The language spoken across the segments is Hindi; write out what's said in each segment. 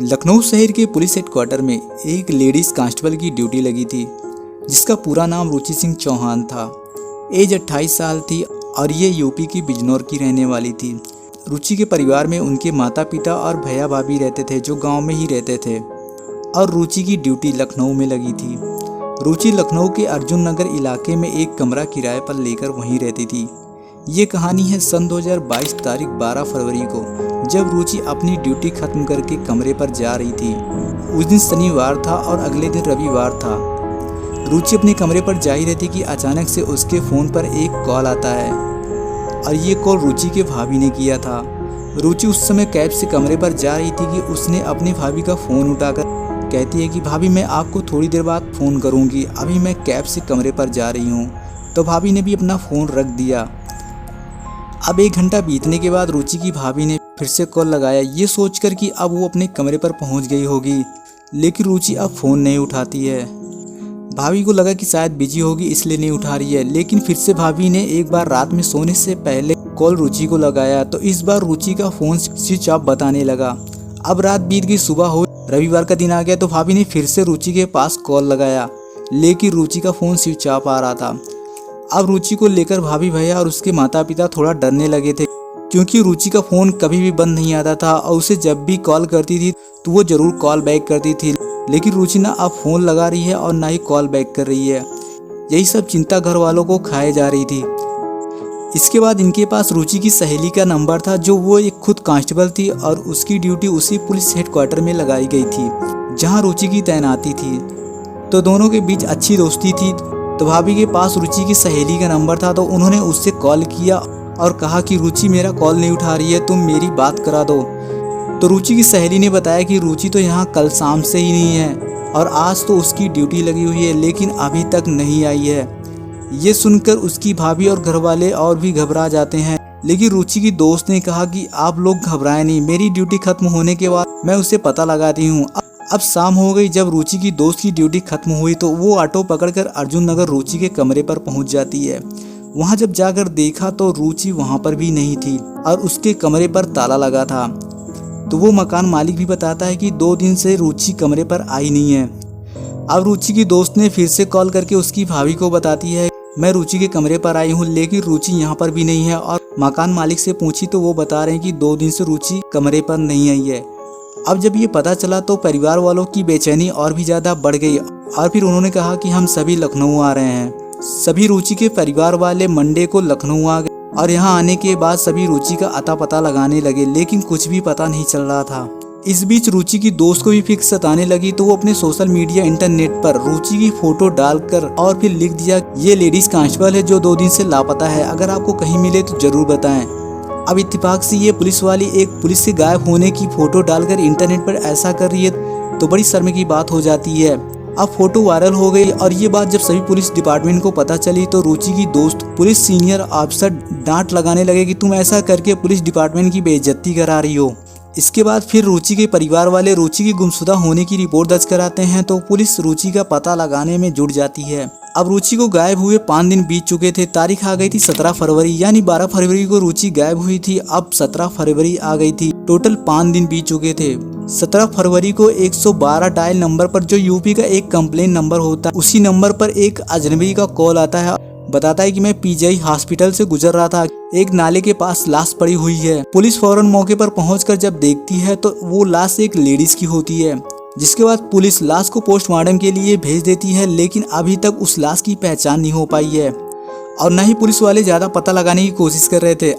लखनऊ शहर के पुलिस हेडक्वार्टर में एक लेडीज कांस्टेबल की ड्यूटी लगी थी, जिसका पूरा नाम रुचि सिंह चौहान था। एज 28 साल थी और ये यूपी की बिजनौर की रहने वाली थी। रुचि के परिवार में उनके माता पिता और भैया भाभी रहते थे, जो गांव में ही रहते थे, और रुचि की ड्यूटी लखनऊ में लगी थी। रुचि लखनऊ के अर्जुन नगर इलाके में एक कमरा किराए पर लेकर वहीं रहती थी। ये कहानी है सन 2022 तारीख 12 फरवरी को, जब रुचि अपनी ड्यूटी खत्म करके कमरे पर जा रही थी। उस दिन शनिवार था और अगले दिन रविवार था। रुचि अपने कमरे पर जा ही रही थी कि अचानक से उसके फ़ोन पर एक कॉल आता है, और ये कॉल रुचि के भाभी ने किया था। रुचि उस समय कैब से कमरे पर जा रही थी कि उसने अपनी भाभी का फ़ोन उठाकर कहती है कि भाभी मैं आपको थोड़ी देर बाद फ़ोन करूँगी, अभी मैं कैब से कमरे पर जा रही हूँ। तो भाभी ने भी अपना फ़ोन रख दिया। अब 1 घंटा बीतने के बाद रुचि की भाभी ने फिर से कॉल लगाया, ये सोचकर कि अब वो अपने कमरे पर पहुंच गई होगी, लेकिन रुचि अब फ़ोन नहीं उठाती है। भाभी को लगा कि शायद बिजी होगी इसलिए नहीं उठा रही है, लेकिन फिर से भाभी ने एक बार रात में सोने से पहले कॉल रुचि को लगाया, तो इस बार रुचि का फ़ोन स्विच ऑफ बताने लगा। अब रात बीत गई, सुबह हो, रविवार का दिन आ गया, तो भाभी ने फिर से रुचि के पास कॉल लगाया, लेकिन रुचि का फ़ोन स्विच ऑफ आ रहा था। अब रुचि को लेकर भाभी भैया और उसके माता पिता थोड़ा डरने लगे थे, क्योंकि रुचि का फ़ोन कभी भी बंद नहीं आता था और उसे जब भी कॉल करती थी तो वो ज़रूर कॉल बैक करती थी। लेकिन रुचि ना अब फ़ोन लगा रही है और ना ही कॉल बैक कर रही है। यही सब चिंता घर वालों को खाए जा रही थी। इसके बाद इनके पास रुचि की सहेली का नंबर था, जो वो एक खुद कांस्टेबल थी और उसकी ड्यूटी उसी पुलिस हेडक्वार्टर में लगाई गई थी जहाँ रुचि की तैनाती थी। तो दोनों के बीच अच्छी दोस्ती थी। तो भाभी के पास रुचि की सहेली का नंबर था, तो उन्होंने उससे कॉल किया और कहा कि रुचि मेरा कॉल नहीं उठा रही है, तुम मेरी बात करा दो। तो रुचि की सहेली ने बताया कि रुचि तो यहाँ कल शाम से ही नहीं है और आज तो उसकी ड्यूटी लगी हुई है, लेकिन अभी तक नहीं आई है। ये सुनकर उसकी भाभी और घर वाले और भी घबरा जाते हैं, लेकिन रुचि की दोस्त ने कहा कि आप लोग घबराएं नहीं, मेरी ड्यूटी खत्म होने के बाद मैं उसे पता लगाती हूँ। अब शाम हो गई। जब रुचि की दोस्त की ड्यूटी खत्म हुई तो वो ऑटो पकड़कर अर्जुन नगर रुचि के कमरे पर पहुंच जाती है। वहां जब जाकर देखा तो रुचि वहां पर भी नहीं थी और उसके कमरे पर ताला लगा था। तो वो मकान मालिक भी बताता है कि 2 दिन से रुचि कमरे पर आई नहीं है। अब रुचि की दोस्त ने फिर से कॉल करके उसकी भाभी को बताती है, मैं रुचि के कमरे पर आई हूँ, लेकिन रुचि यहाँ पर भी नहीं है। और मकान मालिक से पूछी तो वो बता रहे हैं कि 2 दिन से रुचि कमरे पर नहीं आई है। अब जब ये पता चला तो परिवार वालों की बेचैनी और भी ज़्यादा बढ़ गई और फिर उन्होंने कहा कि हम सभी लखनऊ आ रहे हैं। सभी रुचि के परिवार वाले मंडे को लखनऊ आ गए और यहाँ आने के बाद सभी रुचि का अता पता लगाने लगे, लेकिन कुछ भी पता नहीं चल रहा था। इस बीच रुचि की दोस्त को भी फिक्र सताने लगी, तो वो अपने सोशल मीडिया इंटरनेट पर रुचि की फोटो डालकर और फिर लिख दिया, ये लेडीज कांस्टेबल है जो 2 दिन से लापता है, अगर आपको कहीं मिले तो जरूर बताएं। अब इत्तेफाक से ये पुलिस वाली एक पुलिस से गायब होने की फोटो डालकर इंटरनेट पर ऐसा कर रही है, तो बड़ी शर्म की बात हो जाती है। अब फोटो वायरल हो गई और ये बात जब सभी पुलिस डिपार्टमेंट को पता चली तो रुचि की दोस्त पुलिस सीनियर ऑफिसर डांट लगाने लगे कि तुम ऐसा करके पुलिस डिपार्टमेंट की बेइज्जती करा रही हो। इसके बाद फिर रुचि के परिवार वाले रुचि की गुमशुदा होने की रिपोर्ट दर्ज कराते हैं, तो पुलिस रुचि का पता लगाने में जुट जाती है। अब रुचि को गायब हुए 5 दिन बीत चुके थे। तारीख आ गई थी 17 फरवरी, यानी 12 फरवरी को रुचि गायब हुई थी, अब 17 फरवरी आ गई थी। टोटल 5 दिन बीत चुके थे। 17 फरवरी को 112 डायल नंबर पर, जो यूपी का एक कंप्लेन नंबर होता है, उसी नंबर पर एक अजनबी का कॉल आता है। बताता है कि मैं पीजीआई हॉस्पिटल से गुजर रहा था, एक नाले के पास लाश पड़ी हुई है। पुलिस फौरन मौके पर पहुंचकर जब देखती है तो वो लाश एक लेडीज की होती है। जिसके बाद पुलिस लाश को पोस्टमार्टम के लिए भेज देती है, लेकिन अभी तक उस लाश की पहचान नहीं हो पाई है और न ही पुलिस वाले ज्यादा पता लगाने की कोशिश कर रहे थे।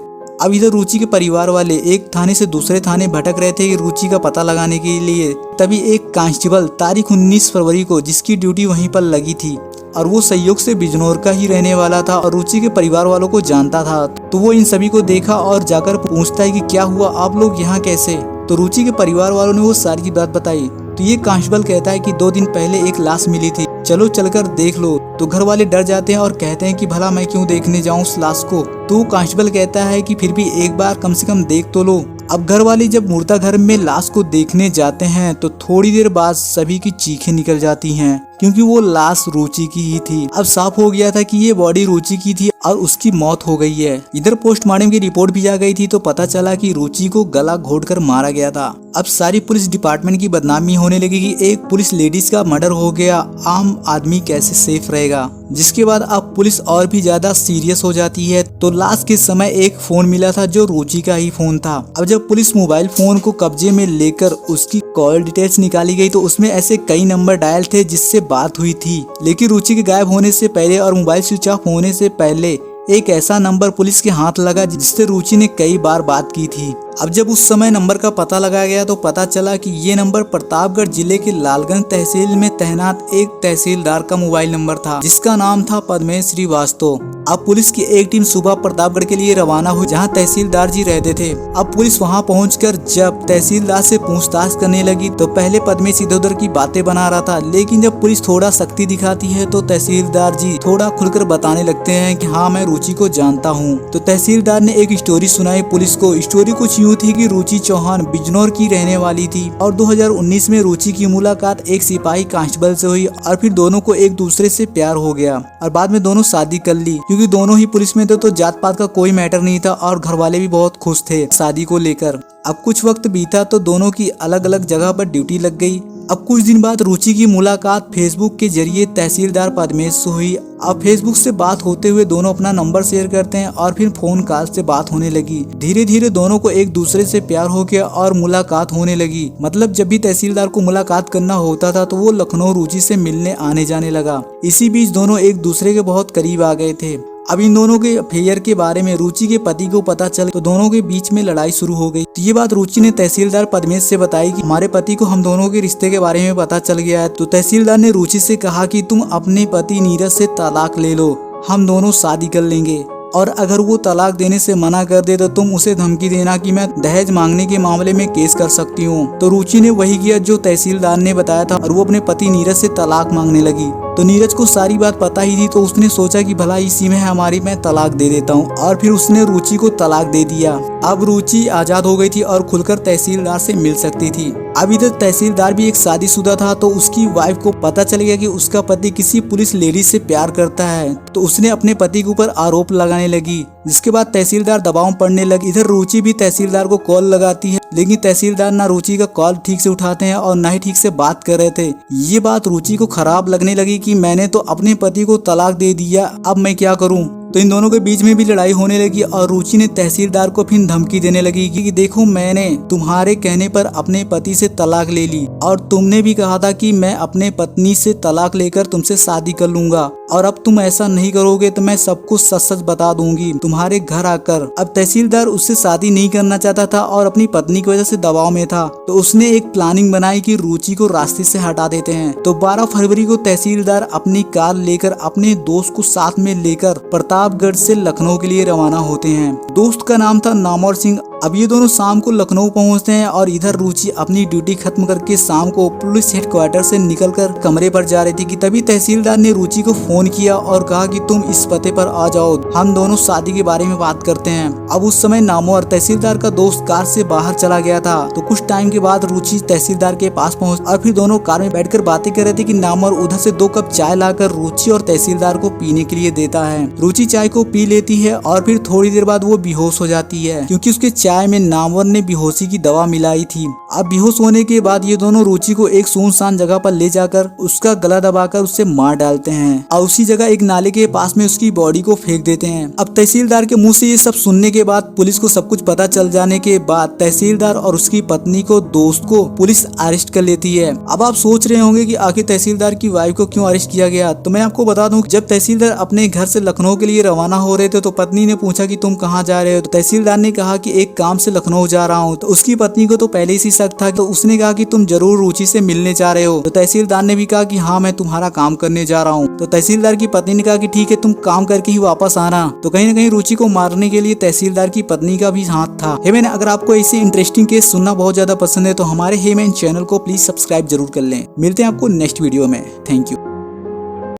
अब इधर रुचि के परिवार वाले एक थाने से दूसरे थाने भटक रहे थे कि रुचि का पता लगाने के लिए। तभी एक कांस्टेबल तारीख 19 फरवरी को, जिसकी ड्यूटी वहीं पर लगी थी और वो संयोग से बिजनौर का ही रहने वाला था और रुचि के परिवार वालों को जानता था, तो वो इन सभी को देखा और जाकर पूछता है कि क्या हुआ, आप लोग यहाँ कैसे। तो रुचि के परिवार वालों ने वो सारी बात बताई। तो ये कांस्टेबल कहता है कि 2 दिन पहले एक लाश मिली थी, चलो चलकर देख लो। तो घर वाले डर जाते हैं और कहते हैं कि भला मैं क्यों देखने जाऊं उस लाश को। तो कांस्टेबल कहता है कि फिर भी एक बार कम से कम देख तो लो। अब घर वाले जब मुर्दा घर में लाश को देखने जाते हैं तो थोड़ी देर बाद सभी की चीखें निकल जाती हैं, क्योंकि वो लाश रुचि की ही थी। अब साफ हो गया था कि ये बॉडी रुचि की थी और उसकी मौत हो गई है। इधर पोस्टमार्टम की रिपोर्ट भी आ गई थी तो पता चला कि रुचि को गला घोटकर मारा गया था। अब सारी पुलिस डिपार्टमेंट की बदनामी होने लगी कि एक पुलिस लेडीज का मर्डर हो गया, आम आदमी कैसे सेफ रहेगा। जिसके बाद अब पुलिस और भी ज्यादा सीरियस हो जाती है। तो लास्ट के समय एक फोन मिला था जो रुचि का ही फोन था। अब जब पुलिस मोबाइल फोन को कब्जे में लेकर उसकी कॉल डिटेल्स निकाली गई तो उसमें ऐसे कई नंबर डायल थे जिससे बात हुई थी। लेकिन रुचि के गायब होने से पहले और मोबाइल स्विच ऑफ होने से पहले एक ऐसा नंबर पुलिस के हाथ लगा जिससे रुचि ने कई बार बात की थी। अब जब उस समय नंबर का पता लगाया गया तो पता चला कि ये नंबर प्रतापगढ़ जिले के लालगंज तहसील में तैनात एक तहसीलदार का मोबाइल नंबर था जिसका नाम था पद्मेश श्रीवास्तव। अब पुलिस की एक टीम सुबह प्रतापगढ़ के लिए रवाना हुई जहां तहसीलदार जी रहते थे। अब पुलिस वहां पहुंचकर जब तहसीलदार से पूछताछ करने लगी तो पहले पद्मेश इधर उधर की बातें बना रहा था, लेकिन जब पुलिस थोड़ा सख्ती दिखाती है तो तहसीलदार जी थोड़ा खुलकर बताने लगते हैं कि हाँ मैं रुचि को जानता हूँ। तो तहसीलदार ने एक स्टोरी सुनाई पुलिस को। स्टोरी कुछ यूँ थी कि रुचि चौहान बिजनौर की रहने वाली थी और 2019 में रुचि की मुलाकात एक सिपाही कांस्टेबल से हुई और फिर दोनों को एक दूसरे से प्यार हो गया और बाद में दोनों शादी कर ली। क्योंकि दोनों ही पुलिस में थे तो जात पात का कोई मैटर नहीं था और घर वाले भी बहुत खुश थे शादी को लेकर। अब कुछ वक्त बीता तो दोनों की अलग अलग जगह पर ड्यूटी लग गई। अब कुछ दिन बाद रुचि की मुलाकात फेसबुक के जरिए तहसीलदार पद्मेश से हुई। अब फेसबुक से बात होते हुए दोनों अपना नंबर शेयर करते हैं और फिर फोन कॉल से बात होने लगी। धीरे धीरे दोनों को एक दूसरे से प्यार हो गया और मुलाकात होने लगी। मतलब जब भी तहसीलदार को मुलाकात करना होता था तो वो लखनऊ रुचि से मिलने आने जाने लगा। इसी बीच दोनों एक दूसरे के बहुत करीब आ गए थे। अब इन दोनों के अफेयर के बारे में रुचि के पति को पता चला तो दोनों के बीच में लड़ाई शुरू हो गई। तो ये बात रुचि ने तहसीलदार पद्मेश से बताई कि हमारे पति को हम दोनों के रिश्ते के बारे में पता चल गया है। तो तहसीलदार ने रुचि से कहा कि तुम अपने पति नीरज से तलाक ले लो, हम दोनों शादी कर लेंगे और अगर वो तलाक देने से मना कर दे तो तुम उसे धमकी देना कि मैं दहेज मांगने के मामले में केस कर सकती हूँ। तो रुचि ने वही किया जो तहसीलदार ने बताया था और वो अपने पति नीरज से तलाक मांगने लगी। तो नीरज को सारी बात पता ही थी तो उसने सोचा कि भला इसी में हमारी मैं तलाक दे देता हूँ और फिर उसने रुचि को तलाक दे दिया। अब रुचि आजाद हो गई थी और खुलकर तहसीलदार से मिल सकती थी। अब इधर तहसीलदार भी एक शादीशुदा था तो उसकी वाइफ को पता चल गया कि उसका पति किसी पुलिस लेडी से प्यार करता है। तो उसने अपने पति के ऊपर आरोप लगाने लगी, जिसके बाद तहसीलदार दबाव पड़ने लगी। इधर रुचि भी तहसीलदार को कॉल लगाती है, लेकिन तहसीलदार ना रुचि का कॉल ठीक से उठाते हैं और ना ही ठीक से बात कर रहे थे। ये बात रुचि को खराब लगने लगी कि मैंने तो अपने पति को तलाक दे दिया, अब मैं क्या करूं। तो इन दोनों के बीच में भी लड़ाई होने लगी और रुचि ने तहसीलदार को फिर धमकी देने लगी कि देखो मैंने तुम्हारे कहने पर अपने पति से तलाक ले ली और तुमने भी कहा था कि मैं अपने पत्नी से तलाक लेकर तुमसे शादी कर लूंगा और अब तुम ऐसा नहीं करोगे तो मैं सब कुछ सच सच बता दूंगी तुम्हारे घर आकर। अब तहसीलदार उससे शादी नहीं करना चाहता था और अपनी पत्नी की वजह से दबाव में था। तो उसने एक प्लानिंग बनाई कि रुचि को रास्ते से हटा देते हैं। तो 12 फरवरी को तहसीलदार अपनी कार लेकर अपने दोस्त को साथ में लेकर प्रतापगढ़ से लखनऊ के लिए रवाना होते हैं। दोस्त का नाम था नामवर सिंह। अब ये दोनों शाम को लखनऊ पहुंचते हैं और इधर रुचि अपनी ड्यूटी खत्म करके शाम को पुलिस हेडक्वार्टर से निकलकर कमरे पर जा रही थी कि तभी तहसीलदार ने रुचि को फोन किया और कहा कि तुम इस पते पर आ जाओ, हम दोनों शादी के बारे में बात करते हैं। अब उस समय नामवर तहसीलदार का दोस्त कार से बाहर चला गया था। तो कुछ टाइम के बाद रुचि तहसीलदार के पास पहुंच और फिर दोनों कार में बैठकर बातें कर रहे थे कि नामवर उधर से 2 कप चाय लाकर रुचि और तहसीलदार को पीने के लिए देता है। रुचि चाय को पी लेती है और फिर थोड़ी देर बाद वो बेहोश हो जाती है क्योंकि उसके चाय में नामवर ने बेहोशी की दवा मिलाई थी। अब बेहोश होने के बाद ये दोनों रुचि को एक सुनसान जगह पर ले जाकर उसका गला दबाकर उससे मार डालते हैं और उसी जगह एक नाले के पास में उसकी बॉडी को फेंक देते हैं। अब तहसीलदार के मुंह से ये सब सुनने के बाद पुलिस को सब कुछ पता चल जाने के बाद तहसीलदार और उसकी पत्नी को दोस्त को पुलिस अरेस्ट कर लेती है। अब आप सोच रहे होंगे कि आखिर तहसीलदार की वाइफ को क्यों अरेस्ट किया गया। तो मैं आपको बता दूं जब तहसीलदार अपने घर से लखनऊ के लिए रवाना हो रहे थे तो पत्नी ने पूछा कि तुम कहाँ जा रहे हो। तो तहसीलदार ने कहा कि एक काम से लखनऊ जा रहा हूँ। तो उसकी पत्नी को तो पहले ही शक था तो उसने कहा कि तुम जरूर रुचि से मिलने जा रहे हो। तो तहसीलदार ने भी कहा कि हाँ मैं तुम्हारा काम करने जा रहा हूँ। तो तहसीलदार की पत्नी ने कहा कि ठीक है तुम काम करके ही वापस आना। तो कहीं न कहीं रुचि को मारने के लिए तहसीलदार की पत्नी का भी हाथ था। हेमन, अगर आपको ऐसे इंटरेस्टिंग केस सुनना बहुत ज्यादा पसंद है तो हमारे हेमन चैनल को प्लीज सब्सक्राइब जरूर कर लें। मिलते हैं आपको नेक्स्ट वीडियो में। Thank you.